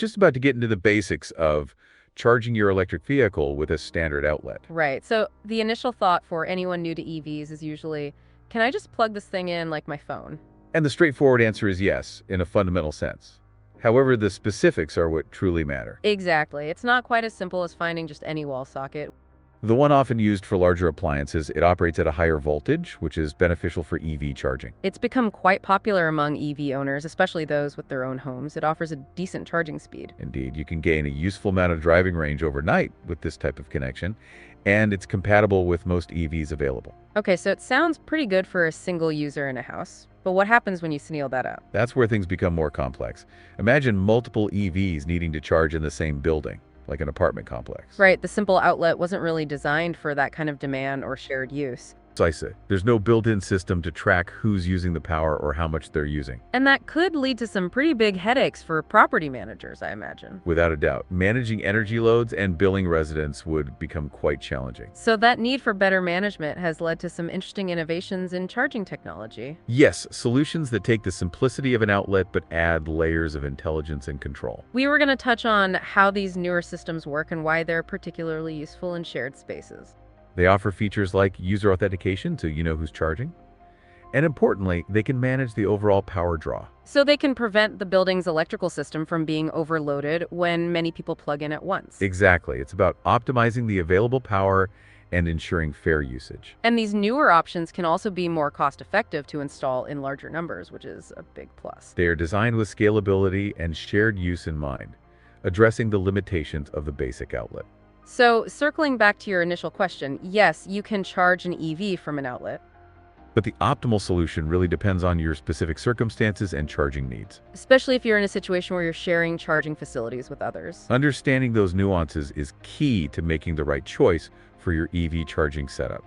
Just about to get into the basics of charging your electric vehicle with a standard outlet. Right. So the initial thought for anyone new to EVs is usually, can I just plug this thing in like my phone? And the straightforward answer is yes, in a fundamental sense. However, the specifics are what truly matter. Exactly. It's not quite as simple as finding just any wall socket. The one often used for larger appliances, it operates at a higher voltage, which is beneficial for EV charging. It's become quite popular among EV owners, especially those with their own homes. It offers a decent charging speed. Indeed, you can gain a useful amount of driving range overnight with this type of connection, and it's compatible with most EVs available. Okay, so it sounds pretty good for a single user in a house. But what happens when you sneel that up? That's where things become more complex. Imagine multiple EVs needing to charge in the same building, like an apartment complex. Right, the simple outlet wasn't really designed for that kind of demand or shared use. Precisely. There's no built-in system to track who's using the power or how much they're using. And that could lead to some pretty big headaches for property managers, I imagine. Without a doubt, managing energy loads and billing residents would become quite challenging. So that need for better management has led to some interesting innovations in charging technology. Yes, solutions that take the simplicity of an outlet but add layers of intelligence and control. We were going to touch on how these newer systems work and why they're particularly useful in shared spaces. They offer features like user authentication so you know who's charging. And importantly, they can manage the overall power draw. So they can prevent the building's electrical system from being overloaded when many people plug in at once. Exactly. It's about optimizing the available power and ensuring fair usage. And these newer options can also be more cost-effective to install in larger numbers, which is a big plus. They are designed with scalability and shared use in mind, addressing the limitations of the basic outlet. So circling back to your initial question, yes, you can charge an EV from an outlet. But the optimal solution really depends on your specific circumstances and charging needs. Especially if you're in a situation where you're sharing charging facilities with others. Understanding those nuances is key to making the right choice for your EV charging setup.